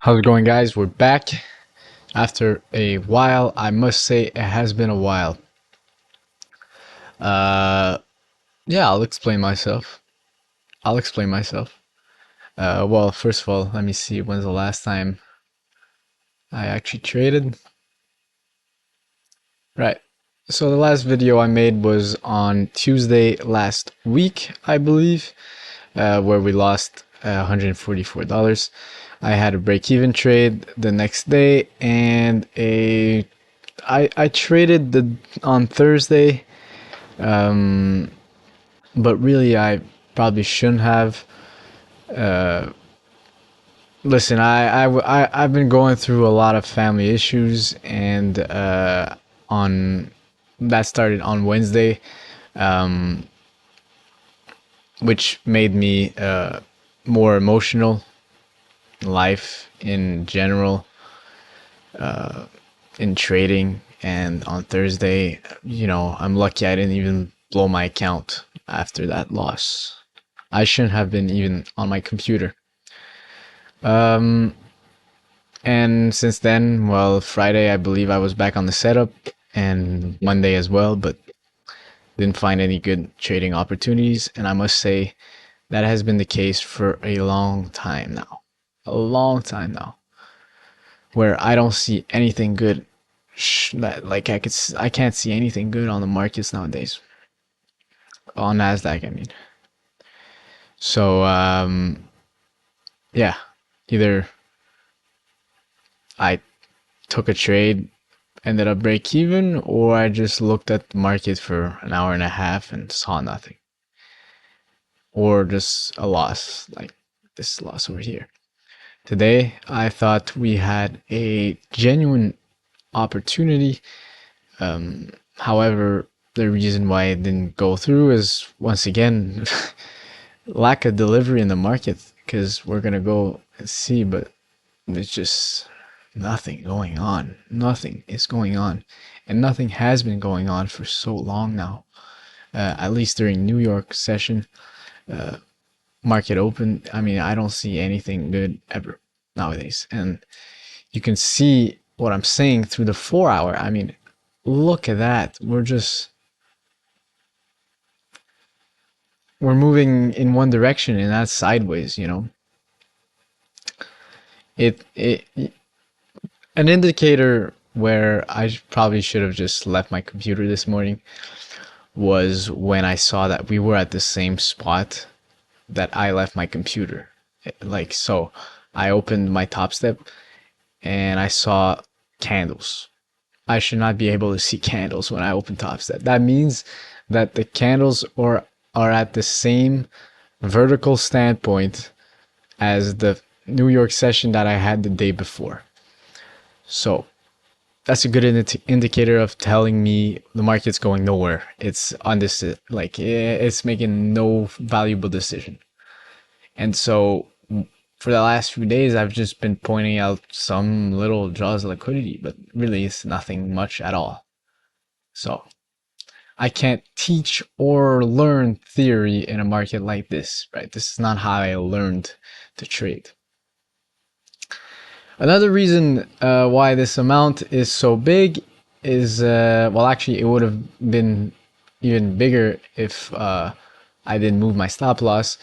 How's it going, guys? We're back after a while. I must say it has been a while. Uh, yeah, I'll explain myself. Well, first of all, let me see when's the last time I actually traded. Right. So the last video I made was on Tuesday last week, I believe, where we lost $144. I had a break-even trade the next day, and I traded on Thursday, but really I probably shouldn't have. Listen, I've been going through a lot of family issues, and on that started on Wednesday, which made me more emotional. Life in general, in trading, and on Thursday, I'm lucky I didn't even blow my account after that loss. I shouldn't have been even on my computer. And since then, well, Friday, I believe I was back on the setup, and Monday as well, but didn't find any good trading opportunities. And I must say that has been the case for a long time now. A long time now, where I don't see anything good. Like I can't see anything good on the markets nowadays. On Nasdaq, I mean. So yeah, either I took a trade, ended up break even, or I just looked at the market for an hour and a half and saw nothing, or just a loss like this loss over here. Today, I thought we had a genuine opportunity. However, the reason why it didn't go through is, once again, lack of delivery in the market, because we're going to go and see, but there's just nothing going on. Nothing is going on. And nothing has been going on for so long now. At least during New York session, market open, I mean, I don't see anything good ever nowadays. And you can see what I'm saying through the 4 hour. I mean, look at that. We're moving in one direction, and that's sideways, it an indicator where I probably should have just left my computer this morning was when I saw that we were at the same spot that I left my computer. Like, so I opened my Top Step and I saw candles. I should not be able to see candles when I open Top Step. That means that the candles are at the same vertical standpoint as the New York session that I had the day before. So that's a good indicator of telling me the market's going nowhere. It's on this, like, it's making no valuable decision. And so for the last few days, I've just been pointing out some little draws of liquidity, but really it's nothing much at all. So I can't teach or learn theory in a market like this, right? This is not how I learned to trade. Another reason why this amount is so big is, well, actually, it would have been even bigger if I didn't move my stop loss.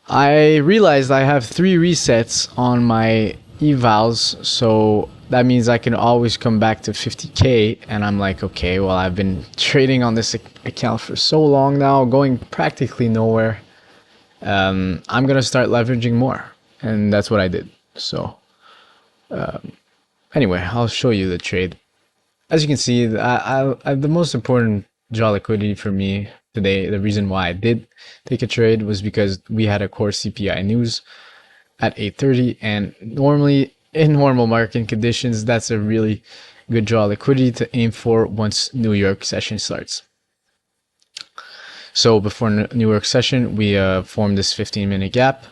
I realized I have 3 resets on my evals, so that means I can always come back to 50K, and I'm like, okay, well, I've been trading on this account for so long now, going practically nowhere. I'm gonna start leveraging more, and that's what I did. So anyway, I'll show you the trade. As you can see, the most important draw liquidity for me today, the reason why I did take a trade was because we had a core CPI news at 8:30, and normally in normal market conditions, that's a really good draw liquidity to aim for once New York session starts. So before New York session, we formed this 15-minute gap.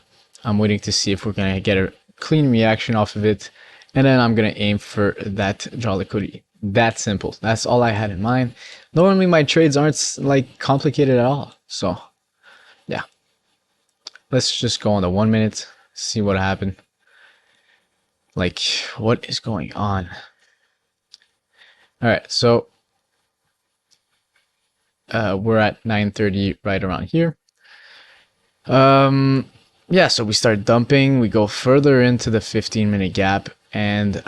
I'm waiting to see if we're gonna get a clean reaction off of it, and then I'm gonna aim for that draw liquidity. That simple. That's all I had in mind. Normally my trades aren't like complicated at all. So yeah, let's just go on the 1 minute, see what happened. Like, what is going on? All right, so we're at 9:30 right around here. Yeah, so we start dumping. We go further into the 15-minute gap, and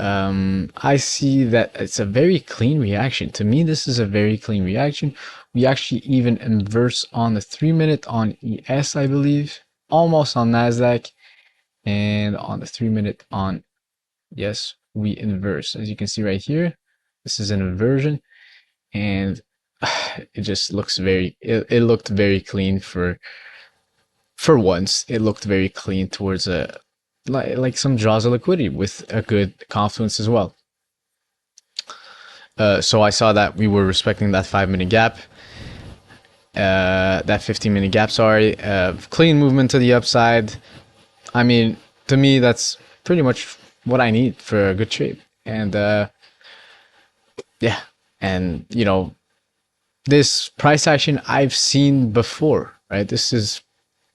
I see that it's a very clean reaction. To me, this is a very clean reaction. We actually even inverse on the 3-minute on ES, I believe, almost on Nasdaq, and on the 3-minute on, yes, we inverse. As you can see right here, this is an inversion, and it just looks it looked very clean for once. It looked very clean towards a like some draws of liquidity with a good confluence as well. So I saw that we were respecting that 5-minute gap, that 15-minute gap, sorry. Clean movement to the upside. I mean, to me, that's pretty much what I need for a good trade. And yeah, and you know, this price action I've seen before, right? This is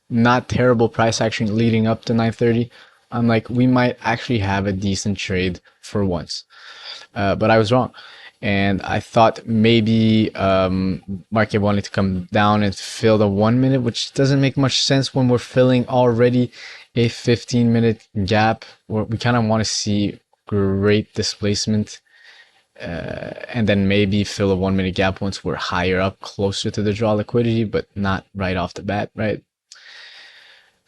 not terrible price action leading up to 9:30. I'm like, we might actually have a decent trade for once. But I was wrong. And I thought maybe market wanted to come down and fill the 1-minute, which doesn't make much sense when we're filling already a 15-minute gap, where we kind of want to see great displacement, and then maybe fill a 1-minute gap once we're higher up, closer to the draw liquidity, but not right off the bat, right?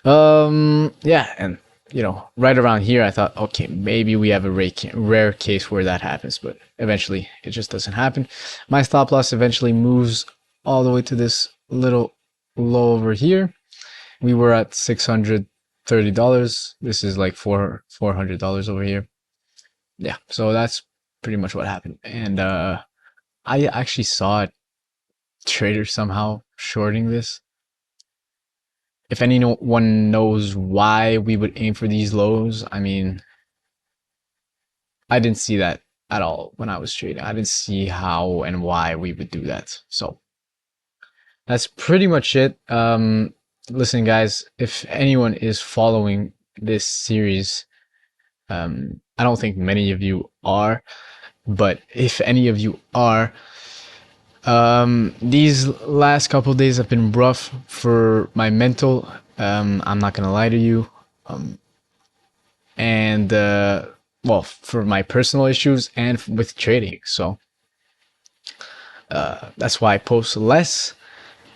Yeah, and you know, right around here, I thought, okay, maybe we have a rare case where that happens, but eventually it just doesn't happen. My stop loss eventually moves all the way to this little low over here. We were at $630. This is like $400 over here. Yeah, so that's pretty much what happened. And I actually saw a trader somehow shorting this. If anyone knows why we would aim for these lows, I mean, I didn't see that at all when I was trading. I didn't see how and why we would do that. So that's pretty much it. Listen, guys, if anyone is following this series, I don't think many of you are, but if any of you are, these last couple of days have been rough for my mental. I'm not gonna lie to you. And well, for my personal issues and with trading. So that's why I post less,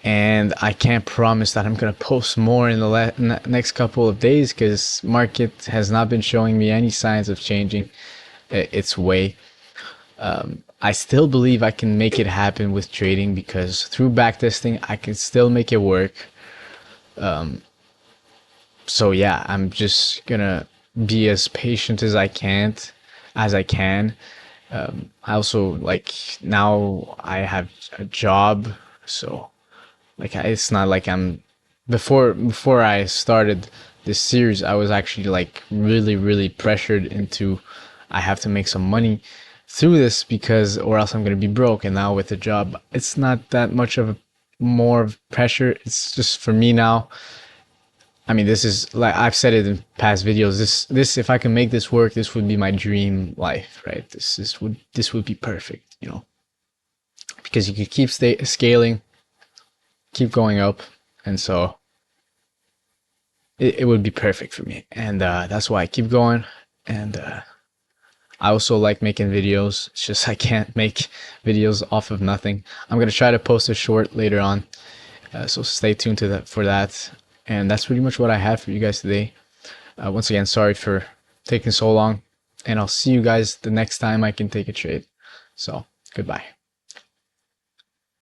and I can't promise that I'm gonna post more in the next couple of days, because market has not been showing me any signs of changing its way. I still believe I can make it happen with trading, because through backtesting I can still make it work. So yeah, I'm just gonna be as patient as I can. I also, like, now I have a job, so like it's not like I'm before I started this series, I was actually like really pressured into, I have to make some money through this, because or else I'm gonna be broke. And now with the job, it's not that much of a more of pressure. It's just for me now. I mean, this is, like I've said it in past videos, this if I can make this work, this would be my dream life, right? This would be perfect, you know, because you could keep scaling, keep going up, and so it would be perfect for me. And that's why I keep going. And I also like making videos. It's just I can't make videos off of nothing. I'm gonna try to post a short later on, so stay tuned to that for that. And that's pretty much what I had for you guys today. Once again, sorry for taking so long, and I'll see you guys the next time I can take a trade. So goodbye.